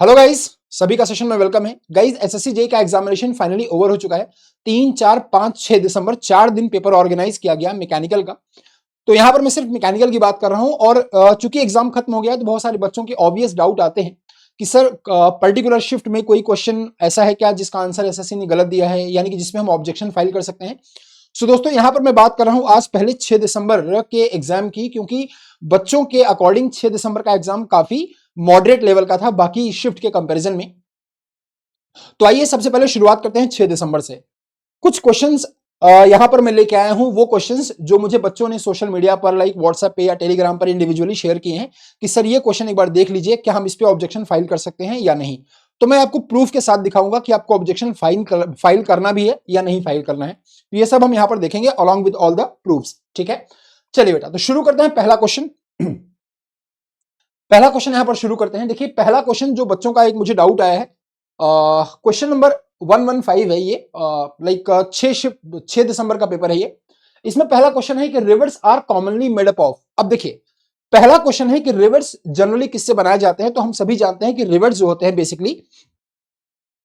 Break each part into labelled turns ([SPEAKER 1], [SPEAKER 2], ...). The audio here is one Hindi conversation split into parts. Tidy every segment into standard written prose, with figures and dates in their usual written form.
[SPEAKER 1] हेलो गाइस, सभी का सेशन में वेलकम है। गाइस, एसएससी जेई का एग्जामिनेशन फाइनली ओवर हो चुका है। 3, 4, 5, 6 दिसंबर 4 दिन पेपर ऑर्गेनाइज किया गया मैकेनिकल का। तो यहां पर मैं सिर्फ मैकेनिकल की बात कर रहा हूं और चूंकि एग्जाम खत्म हो गया है तो बहुत सारे बच्चों के ऑब्वियस डाउट आते हैं कि सर पर्टिकुलर शिफ्ट में कोई क्वेश्चन ऐसा है क्या जिसका आंसर एसएससी ने गलत दिया है, यानी कि जिसमें हम ऑब्जेक्शन फाइल कर सकते हैं। सो दोस्तों, यहां पर मैं बात कर रहा हूं आज पहले 6 दिसंबर के एग्जाम की, क्योंकि बच्चों के अकॉर्डिंग 6 दिसंबर का एग्जाम काफी मॉडरेट लेवल का था बाकी शिफ्ट के कंपैरिजन में। तो आइए सबसे पहले शुरुआत करते हैं 6 दिसंबर से। कुछ क्वेश्चंस यहां पर मैं लेके आया हूं, वो क्वेश्चंस जो मुझे बच्चों ने सोशल मीडिया पर लाइक व्हाट्सएप पे या टेलीग्राम पर इंडिविजुअली शेयर किए हैं कि सर ये क्वेश्चन एक बार देख लीजिए, क्या हम इस पे ऑब्जेक्शन फाइल कर सकते हैं या नहीं। तो मैं आपको प्रूफ के साथ दिखाऊंगा कि आपको ऑब्जेक्शन फाइल करना भी है या नहीं फाइल करना है। तो ये सब हम यहां पर देखेंगे along with all the proofs. ठीक है, चलिए बेटा, तो शुरू करते हैं पहला क्वेश्चन। पहला क्वेश्चन यहां पर शुरू करते हैं। देखिए, पहला क्वेश्चन जो बच्चों का एक मुझे डाउट आया है, क्वेश्चन नंबर 115 है ये, लाइक 6 दिसंबर का पेपर है ये। इसमें पहला क्वेश्चन है कि rivers are commonly made up of. अब देखिए, पहला क्वेश्चन है कि रिवर्स जनरली किससे बनाए जाते हैं। तो हम सभी जानते हैं कि रिवर्स जो होते हैं बेसिकली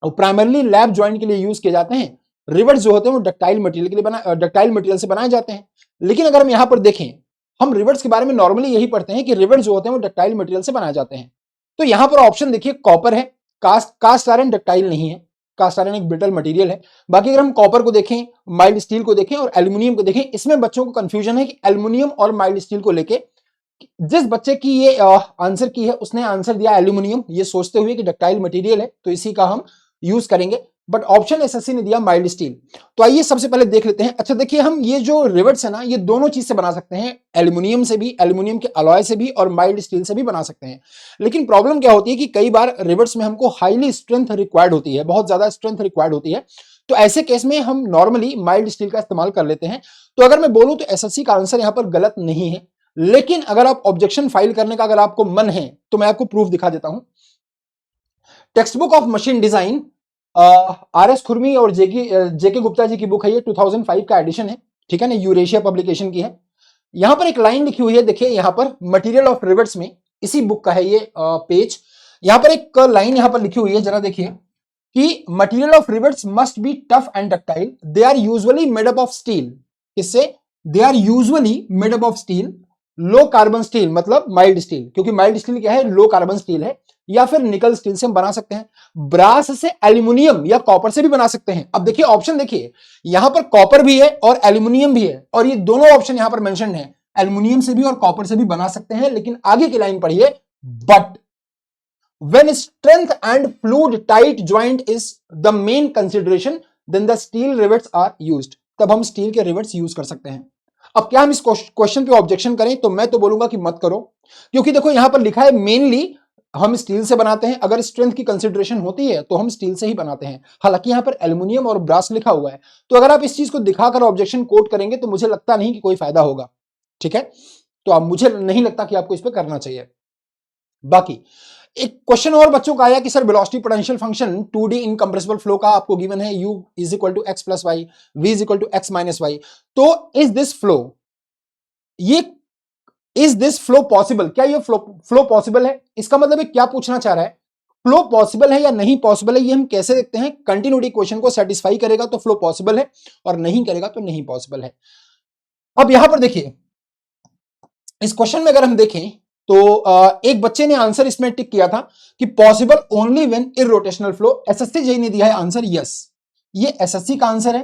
[SPEAKER 1] प्राइमरली लैब ज्वाइंट के लिए यूज किए जाते हैं। रिवर्स जो होते हैं वो डक्टाइल मटेरियल से बनाए जाते हैं। लेकिन अगर हम यहां पर देखें, हम रिवर्स के बारे में नॉर्मली यही पढ़ते हैं कि रिवर्स जो होते हैं वो डक्टाइल मटेरियल से बनाए जाते हैं। तो यहां पर ऑप्शन देखिए, कॉपर है। कास्ट आयरन डक्टाइल नहीं है, कास्ट आयरन एक ब्रिटल मटेरियल है। बाकी अगर हम कॉपर को देखें, माइल्ड स्टील को देखें और एल्यूमिनियम को देखें, इसमें बच्चों को कंफ्यूजन है कि एल्यूमिनियम और माइल्ड स्टील को लेके जिस बच्चे की ये आंसर की है उसने आंसर दिया एल्यूमिनियम, ये सोचते हुए कि डक्टाइल मटेरियल है तो इसी का हम यूज करेंगे। बट ऑप्शन एसएससी ने दिया माइल्ड स्टील। तो आइए सबसे पहले देख लेते हैं। अच्छा देखिए, हम ये जो रिवेट्स है ना, ये दोनों चीज से बना सकते हैं, एल्यूमिनियम से भी, एल्यूमिनियम के अलॉय से भी और माइल्ड स्टील से भी बना सकते हैं। लेकिन प्रॉब्लम क्या होती है कि कई बार रिवेट्स में हमको हाईली स्ट्रेंथ रिक्वायर्ड होती है, बहुत ज्यादा स्ट्रेंथ रिक्वायर्ड होती है। तो ऐसे केस में हम नॉर्मली माइल्ड स्टील का इस्तेमाल कर लेते हैं। तो अगर मैं बोलूं तो एसएससी का आंसर यहां पर गलत नहीं है। लेकिन अगर आप ऑब्जेक्शन फाइल करने का अगर आपको मन है तो मैं आपको प्रूफ दिखा देता हूं। Text book of machine design, RS. खुरमी और जेके गुप्ता जी की बुक है ये, 2005 का एडिशन है। ठीक है ना, यूरेशिया पब्लिकेशन की है। यहां पर एक लाइन लिखी हुई है, देखिए यहां पर मटेरियल ऑफ रिवेट्स में, इसी बुक का है ये पेज। यहां पर एक लाइन यहां पर लिखी हुई है, जरा देखिए कि material of rivets must be tough and ductile, they are usually made up of steel. किससे? They are usually made up of steel, low carbon steel मतलब माइल्ड स्टील, क्योंकि माइल्ड स्टील क्या है, लो कार्बन स्टील है। या फिर निकल स्टील से हम बना सकते हैं, ब्रास से एल्यूमिनियम या कॉपर से भी बना सकते हैं। अब देखिए ऑप्शन, देखिए यहां पर कॉपर भी है और एल्यूमिनियम भी है, और ये दोनों ऑप्शन यहां पर मेंशन है, एल्यूमिनियम से भी और कॉपर से भी बना सकते हैं। लेकिन आगे की लाइन पढ़िए, but when strength and fluid tight joint is the main consideration then the steel rivets are used। तब हम स्टील के रिवेट्स यूज कर सकते हैं। अब क्या हम इस क्वेश्चन पे ऑब्जेक्शन करें? तो मैं तो बोलूंगा कि मत करो, क्योंकि देखो यहां पर लिखा है मेनली हम स्टील से बनाते हैं। अगर स्ट्रेंथ की कंसिडरेशन होती है तो हम स्टील से ही बनाते हैं। हालांकि यहां पर एल्यूमिनियम और ब्रास लिखा हुआ है, तो अगर आप इस चीज को दिखाकर ऑब्जेक्शन कोट करेंगे तो मुझे लगता नहीं कि कोई फायदा होगा। ठीक है, तो अब मुझे नहीं लगता कि आपको इस पर करना चाहिए। बाकी एक क्वेश्चन और बच्चों का आया कि sir velocity potential function 2D incompressible flow का आपको गिवन है, u is equal to x plus y, v is equal to x minus y. तो इज दिस फ्लो, ये इज दिस फ्लो पॉसिबल, क्या ये फ्लो पॉसिबल है? इसका मतलब है क्या पूछना चाह रहा है, फ्लो पॉसिबल है या नहीं पॉसिबल है। ये हम कैसे देखते हैं, कंटिन्यूटी क्वेश्चन को सेटिस्फाई करेगा तो फ्लो पॉसिबल है और नहीं करेगा तो नहीं पॉसिबल है। अब यहां पर देखिए, इस क्वेश्चन में अगर हम देखें तो एक बच्चे ने आंसर इसमें टिक किया था कि possible only when irrotational flow. SSC JE ने दिया है आंसर यस, ये एसएससी का आंसर है,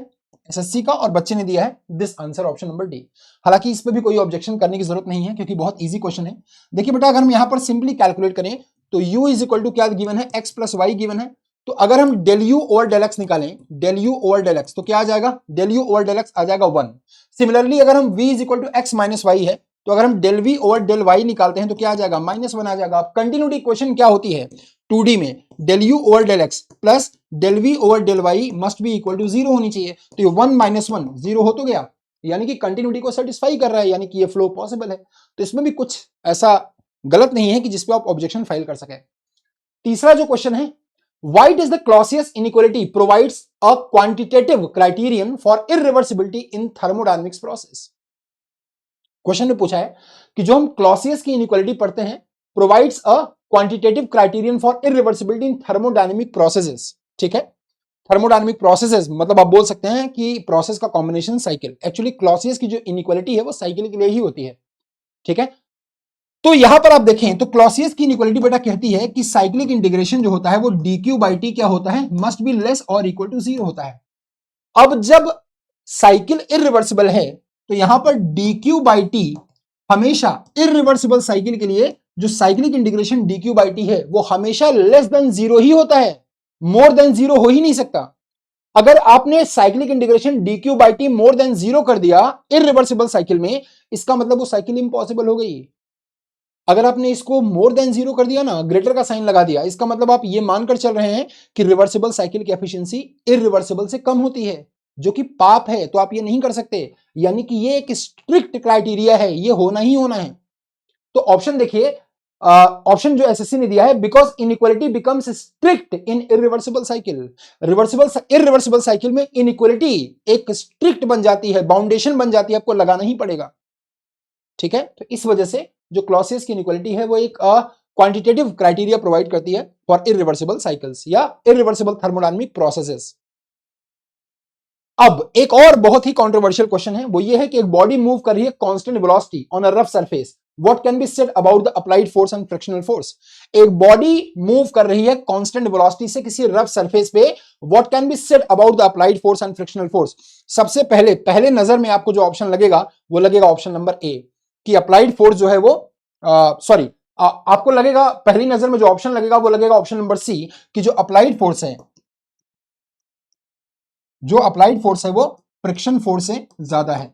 [SPEAKER 1] एसएससी का, और बच्चे ने दिया है this answer option number D. हालांकि इस पे भी कोई ऑब्जेक्शन करने की जरूरत नहीं है क्योंकि बहुत इजी क्वेश्चन है। देखिए बेटा, अगर हम यहां पर सिंपली कैलकुलेट करें तो u इज इक्वल टू क्या गिवन है, x प्लस वाई गिवन है। तो अगर हम del u over del x निकालें, del u over del x, तो क्या आ जाएगा, del u over del x आ जाएगा 1। सिमिलरली अगर हम v is equal to x minus y है, तो अगर हम del v over del y निकालते हैं तो क्या आ जाएगा, -1 आ जाएगा। अब कंटिन्यूटी इक्वेशन क्या होती है 2D में, del u over del x plus del v over del y must be equal to 0 होनी चाहिए। तो ये 1 - 1 0 हो तो गया, यानी कि कंटिन्यूटी को सेटिस्फाई कर रहा है, यानी कि ये फ्लो पॉसिबल है। तो इसमें भी कुछ ऐसा गलत नहीं है कि जिसपे आप ऑब्जेक्शन फाइल कर सके। तीसरा जो क्वेश्चन है, why does the Clausius inequality provides a quantitative criterion for irreversibility in thermodynamics process। Question में पूछा है कि जो हम क्लॉसियस की इनइक्वालिटी पढ़ते हैं provides a quantitative criterion for irreversibility in thermodynamic processes. ठीक है, थर्मोडायनेमिक प्रोसेसेस मतलब आप बोल सकते हैं कि प्रोसेस का कॉम्बिनेशन साइकिल। एक्चुअली क्लॉसियस की जो इनइक्वालिटी है वो साइकिल के लिए ही होती है। ठीक है, तो यहां पर आप देखें तो क्लॉसियस की इनइक्वालिटी बेटा कहती है कि साइक्लिक इंटीग्रेशन जो होता है वो dq बाई टी क्या होता है, मस्ट बी लेस और इक्वल टू 0 होता है। अब जब साइकिल इरिवर्सिबल है तो यहां पर dq बाई टी हमेशा इरिवर्सिबल साइकिल के लिए जो cyclic integration dq by T है वो हमेशा लेस देन 0 ही होता है, मोर देन 0 हो ही नहीं सकता। अगर आपने cyclic integration dq by T more than 0 कर दिया इरिवर्सिबल साइकिल में, इसका मतलब वो साइकिल इंपॉसिबल हो गई। अगर आपने इसको मोर देन 0 कर दिया ना, ग्रेटर का साइन लगा दिया, इसका मतलब आप ये मानकर चल रहे हैं कि रिवर्सिबल साइकिल की एफिशिएंसी इरिवर्सिबल से कम होती है, जो कि पाप है। तो आप ये नहीं कर सकते, यानी कि ये एक स्ट्रिक्ट क्राइटेरिया है, ये होना ही होना है। तो ऑप्शन देखिए, ऑप्शन जो एसएससी ने दिया है, because inequality becomes strict in irreversible cycle. Irreversible cycle में इनइक्वालिटी एक स्ट्रिक्ट बन जाती है, बाउंडेशन बन जाती है, आपको लगाना ही पड़ेगा। ठीक है, तो इस वजह से जो क्लॉसियस की इनइक्वालिटी है वो एक क्वांटिटेटिव क्राइटेरिया प्रोवाइड करती है फॉर इरिवर्सिबल साइकिल्स या इरिवर्सिबल थर्मोडायनामिक प्रोसेसेस। अब एक और बहुत ही कंट्रोवर्शियल क्वेश्चन है, वो ये है कि एक बॉडी मूव कर रही है constant velocity on a rough surface, what can be said about the applied force and frictional force. एक बॉडी मूव कर रही है कांस्टेंट वेलोसिटी से किसी रफ सरफेस पे, what can be said about the applied force and frictional force. सबसे पहले नजर में आपको जो ऑप्शन लगेगा वो लगेगा ऑप्शन नंबर ए, कि अप्लाइड फोर्स जो है वो सॉरी आपको लगेगा पहली नजर में जो ऑप्शन लगेगा वो लगेगा ऑप्शन नंबर सी, कि जो अप्लाइड फोर्स है, जो अप्लाइड फोर्स है वो फ्रिक्शन फोर्स से ज्यादा है।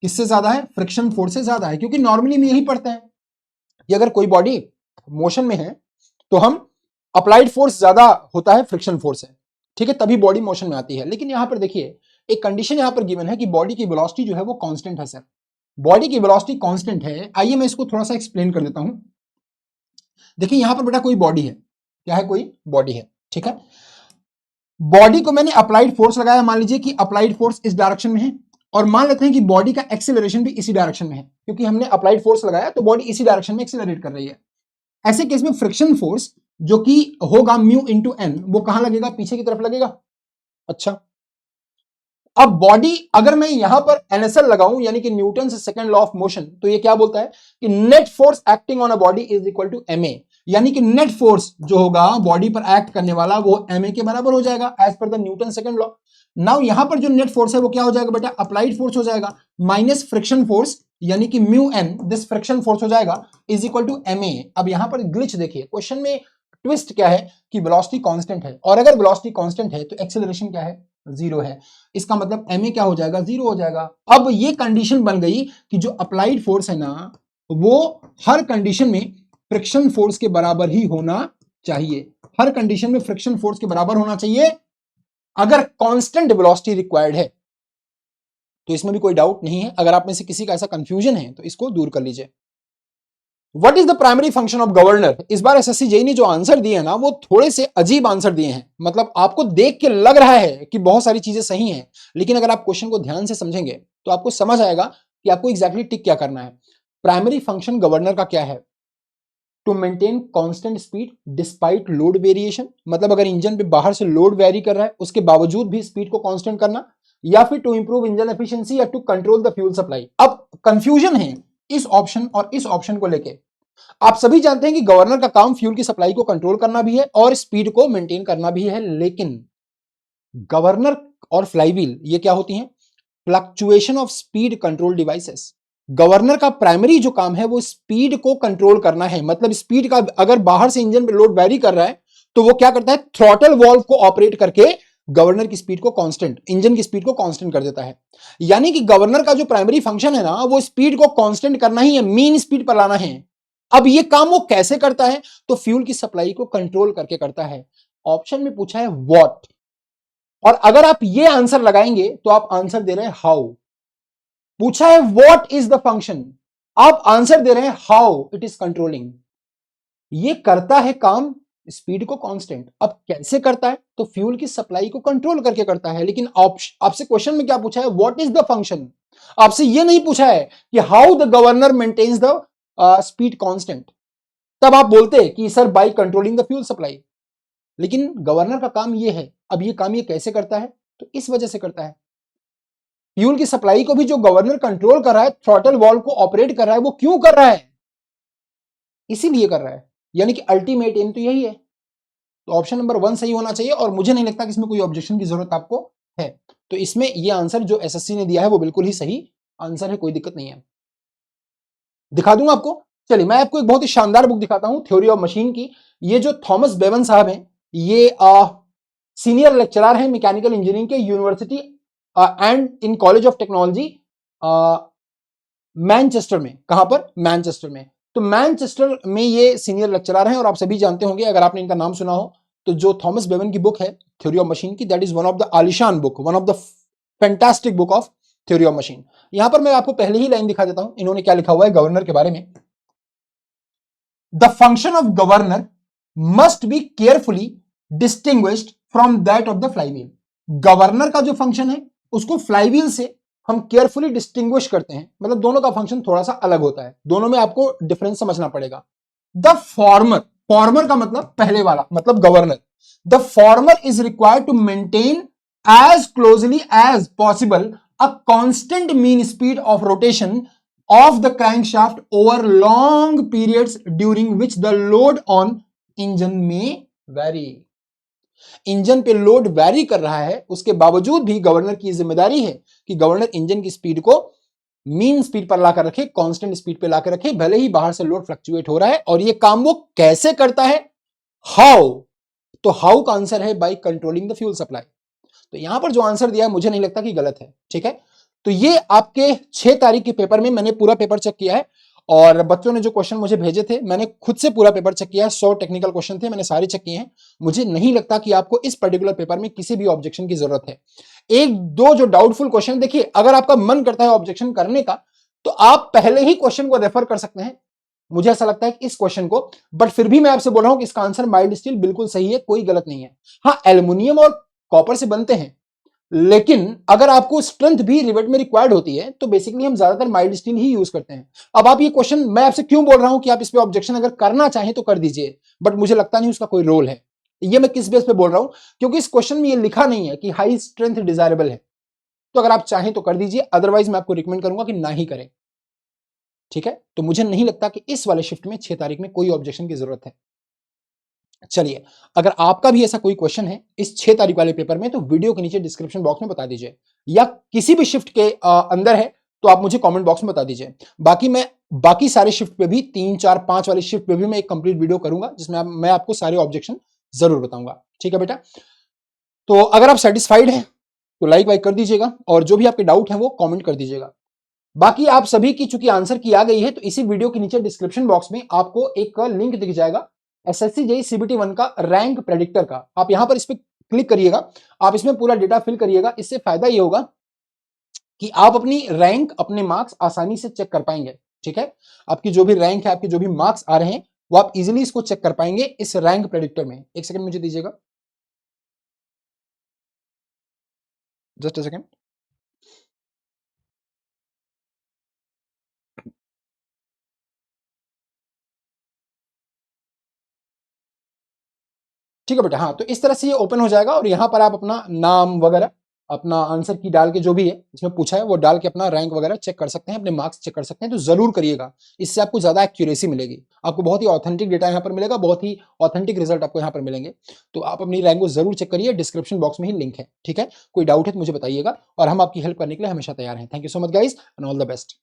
[SPEAKER 1] किससे ज्यादा है? फ्रिक्शन फोर्स से ज्यादा है, क्योंकि नॉर्मली हम यही पढ़ते हैं कि अगर कोई बॉडी मोशन में है तो हम अप्लाइड फोर्स ज्यादा होता है फ्रिक्शन फोर्स है। ठीक है, तभी बॉडी मोशन में आती है। लेकिन यहां पर देखिए एक कंडीशन यहां पर गिवन है कि बॉडी की वेलोसिटी जो है वो कांस्टेंट है। सर बॉडी की वेलोसिटी कांस्टेंट है, आइए मैं इसको थोड़ा सा एक्सप्लेन कर देता हूं। देखिए यहां पर बेटा कोई बॉडी है, क्या है? कोई बॉडी है। ठीक है, बॉडी को मैंने अप्लाइड फोर्स लगाया, मान लीजिए कि अप्लाइड फोर्स इस डायरेक्शन में है, और मान लेते हैं कि बॉडी का एक्सीलरेशन भी इसी डायरेक्शन में है, क्योंकि हमने अप्लाइड फोर्स लगाया तो बॉडी इसी डायरेक्शन में एक्सीलरेट कर रही है। ऐसे केस में फ्रिक्शन फोर्स जो कि होगा म्यू इंटू एन, वो कहां लगेगा? पीछे की तरफ लगेगा। अच्छा, अब बॉडी अगर मैं यहां पर एनएसएल लगाऊं, यानी कि न्यूटन से सेकंड लॉ ऑफ मोशन, तो ये क्या बोलता है कि net force acting on a body is equal to m a, यानी कि नेट फोर्स जो होगा बॉडी पर एक्ट करने वाला वो एमए के बराबर हो जाएगा as per the Newton second law. Now यहां पर जो नेट फोर्स है वो क्या हो जाएगा बेटा? अप्लाइड फोर्स हो जाएगा माइनस फ्रिक्शन फोर्स, यानी कि mu N this friction force हो जाएगा इज इक्वल टू एमए। अब यहां पर ग्लिच देखिए, क्वेश्चन में ट्विस्ट क्या है कि वेलोसिटी कांस्टेंट है, और अगर वेलोसिटी कांस्टेंट है तो एक्सेलरेशन क्या है? 0 है। इसका मतलब एमए क्या हो जाएगा? 0 हो जाएगा। अब ये कंडीशन बन गई कि जो अप्लाइड फोर्स है ना वो हर कंडीशन में फ्रिक्शन फोर्स के बराबर ही होना चाहिए। हर कंडीशन में फ्रिक्शन फोर्स के बराबर होना चाहिए अगर कांस्टेंट वेलोसिटी रिक्वायर्ड है। तो इसमें भी कोई डाउट नहीं है। अगर आप में से किसी का ऐसा कंफ्यूजन है तो इसको दूर कर लीजिए। What is the primary function of governor? इस बार एसएससी जेईई ने जो आंसर दिए हैं ना वो थोड़े से अजीब आंसर दिए हैं। मतलब आपको देख के लग रहा है कि बहुत सारी चीजें सही हैं, लेकिन अगर आप क्वेश्चन को ध्यान से समझेंगे तो आपको समझ आएगा कि आपको एग्जैक्टली टिक क्या करना है। प्राइमरी फंक्शन गवर्नर का क्या है? To maintain constant speed despite load variation, मतलब अगर इंजन पे बाहर से लोड वेरी कर रहा है उसके बावजूद भी स्पीड को कांस्टेंट करना, या फिर टू इंप्रूव इंजन एफिशिएंसी या to control the fuel supply. अब कंफ्यूजन है इस ऑप्शन और इस ऑप्शन को लेके। आप सभी जानते हैं कि गवर्नर का काम फ्यूल की सप्लाई को कंट्रोल करना भी है और स्पीड को मेंटेन करना भी है, लेकिन गवर्नर और फ्लाईव्हील ये क्या होती हैं? Fluctuation of speed control devices. Governor का प्राइमरी जो काम है वो स्पीड को कंट्रोल करना है। मतलब स्पीड का अगर बाहर से इंजन पे लोड वेरी कर रहा है तो वो क्या करता है? थ्रॉटल वॉल्व को ऑपरेट करके गवर्नर की स्पीड को कांस्टेंट, इंजन की स्पीड को कांस्टेंट कर देता है। यानी कि गवर्नर का जो प्राइमरी फंक्शन है ना वो स्पीड को कांस्टेंट करना ही है, मीन स्पीड पर लाना है। अब ये काम वो कैसे करता है? तो फ्यूल की सप्लाई को कंट्रोल करके करता है। ऑप्शन में पूछा है व्हाट, और अगर आप ये आंसर लगाएंगे तो आप आंसर दे रहे हैं हाउ। पूछा है व्हाट इज द फंक्शन, आप आंसर दे रहे हैं हाउ इट इज कंट्रोलिंग। ये करता है काम स्पीड को कांस्टेंट। अब कैसे करता है? तो फ्यूल की सप्लाई को कंट्रोल करके करता है। लेकिन आपसे क्वेश्चन में क्या पूछा है? What is the function. आपसे ये नहीं पूछा है कि how the governor maintains the speed constant. तब आप बोलते कि sir by controlling the fuel supply. लेकिन गवर्नर का काम ये है, अब ये काम ये कैसे करता है, तो इस वजह से करता है। फ्यूल की सप्लाई को भी जो गवर्नर कंट्रोल कर रहा है, थ्रॉटल वाल्व को ऑपरेट कर रहा है, वो क्यों कर रहा है, इसीलिए कर रहा है। यानी कि अल्टीमेट एम तो यही है। तो ऑप्शन नंबर 1 सही होना चाहिए, और मुझे नहीं लगता कि इसमें कोई ऑब्जेक्शन की जरूरत आपको है। तो इसमें ये आंसर जो एसएससी ने दिया है वो बिल्कुल ही सही आंसर है, कोई दिक्कत नहीं है। दिखा दूंगा आपको। चलिए मैं आपको एक बहुत ही शानदार बुक दिखाता हूं, थ्योरी ऑफ मशीन की। ये जो थॉमस बेवन साहब हैं, ये सीनियर लेक्चरर हैं मैकेनिकल इंजीनियरिंग के university and in college of technology Manchester में। कहां पर? मैनचेस्टर में। तो मैनचेस्टर में ये सीनियर लेक्चरर हैं, और आप सभी जानते होंगे, अगर आपने इनका नाम सुना हो, तो जो थॉमस बेवन की बुक है थ्योरी ऑफ मशीन की, that is one of the आलिशान book, one of the fantastic book of theory of machine. यहां पर मैं आपको पहले ही लाइन दिखा देता हूं, इन्होंने क्या लिखा हुआ है गवर्नर के बारे में। The function of governor must be carefully distinguished from that of the flywheel. Governor का जो फंक्शन है उसको फ्लाईव्हील से हम केयरफुली डिस्टिंग्विश करते हैं, मतलब दोनों का फंक्शन थोड़ा सा अलग होता है, दोनों में आपको डिफरेंस समझना पड़ेगा। द फॉर्मर, फॉर्मर का मतलब पहले वाला, मतलब governor. The former is required to maintain as closely as possible a constant mean speed of rotation of the crankshaft over long periods during which the load on engine may vary। Engine पे लोड वैरी कर रहा है, उसके बावजूद भी गवर्नर की जिम्मेदारी है कि गवर्नर इंजन की स्पीड को मीन स्पीड पर लाकर रखे, कांस्टेंट स्पीड पे लाकर रखे, भले ही बाहर से लोड फ्लक्चुएट हो रहा है। और ये काम वो कैसे करता है? हाउ। तो हाउ का आंसर है bye controlling the fuel supply. तो यहां पर जो आंसर दिया है मुझे नहीं लगता कि गलत है, ठीक है। तो ये आपके 6 तारीख के पेपर में मैंने पूरा पेपर चेक किया है, और बच्चों ने जो क्वेश्चन मुझे भेजे थे मैंने खुद से पूरा पेपर चेक किया है। 100 टेक्निकल क्वेश्चन थे, मैंने सारे चेक किए हैं। मुझे नहीं लगता कि आपको इस पर्टिकुलर पेपर में किसी भी ऑब्जेक्शन की जरूरत है। एक दो जो डाउटफुल क्वेश्चन, देखिए अगर आपका मन करता है ऑब्जेक्शन करने का, तो आप पहले ही क्वेश्चन को रेफर कर सकते हैं, मुझे ऐसा लगता है कि इस क्वेश्चन को। बट फिर भी मैं आपसे बोल रहा हूं कि इसका आंसर माइल्ड स्टील बिल्कुल सही है, कोई गलत नहीं है। हाँ, एल्युमिनियम और कॉपर से बनते हैं, लेकिन अगर आपको स्ट्रेंथ भी रिवेट में रिक्वायर्ड होती है तो बेसिकली हम ज्यादातर माइल्ड स्टील ही यूज करते हैं। अब आप ये क्वेश्चन, मैं आपसे क्यों बोल रहा हूं कि आप इस पे ऑब्जेक्शन अगर करना चाहें तो कर दीजिए, बट मुझे लगता नहीं उसका कोई रोल है। ये मैं किस बेस पे बोल रहा हूं? क्योंकि इस क्वेश्चन में ये लिखा नहीं है कि हाई स्ट्रेंथ डिजायरेबल है। तो अगर आप चाहें तो कर दीजिए, अदरवाइज मैं आपको रिकमेंड करूंगा कि ना ही करें, ठीक है। तो मुझे नहीं लगता कि इस वाले शिफ्ट में 6 तारीख में कोई ऑब्जेक्शन की जरूरत है। चलिए, अगर आपका भी ऐसा कोई क्वेश्चन है इस 6 तारीख वाले पेपर में, तो वीडियो के नीचे डिस्क्रिप्शन बॉक्स में बता दीजिए, या किसी भी शिफ्ट के अंदर है तो आप मुझे कमेंट बॉक्स में बता दीजिए। बाकी मैं बाकी सारे शिफ्ट पे भी 3, 4, 5 वाले शिफ्ट पे भी मैं एक कंप्लीट वीडियो करूंगा, जिसमें मैं आपको सारे ऑब्जेक्शन जरूर बताऊंगा, ठीक है बेटा। तो अगर आप सेटिस्फाइड हैं तो लाइक वाइक कर दीजिएगा, और जो भी आपके डाउट है वो कॉमेंट कर दीजिएगा। बाकी आप सभी की चूंकि आंसर की आ गई है, तो इसी वीडियो के नीचे डिस्क्रिप्शन बॉक्स में आपको एक लिंक दिख जाएगा एसएससी जेईई सीबीटी 1 का रैंक प्रेडिक्टर का। आप यहां पर इस पर क्लिक करिएगा, आप इसमें पूरा डेटा फिल करिएगा। इससे फायदा ये होगा कि आप अपनी रैंक, अपने मार्क्स आसानी से चेक कर पाएंगे, ठीक है। आपकी जो भी रैंक है, आपके जो भी मार्क्स आ रहे हैं, वो आप इजीली इसको चेक कर पाएंगे इस रैंक प्रेडिक्टर में। एक सेकंड मुझे दीजिएगा, जस्ट अ सेकंड। ठीक है बेटा, हाँ, तो इस तरह से ये ओपन हो जाएगा, और यहां पर आप अपना नाम वगैरह, अपना आंसर की डाल के, जो भी है इसमें पूछा है वो डाल के अपना रैंक वगैरह चेक कर सकते हैं, अपने मार्क्स चेक कर सकते हैं। तो जरूर करिएगा, इससे आपको ज्यादा एक्यूरेसी मिलेगी, आपको बहुत ही ऑथेंटिक डेटा यहाँ पर मिलेगा, बहुत ही ऑथेंटिक रिजल्ट आपको यहाँ पर मिलेंगे। तो आप अपनी रैंक को जरूर चेक करिए, डिस्क्रिप्शन बॉक्स में ही लिंक है, ठीक है। कोई डाउट है तो मुझे बताइएगा, और हम आपकी हेल्प करने के लिए हमेशा तैयार हैं। Thank you so much guys, and all the best.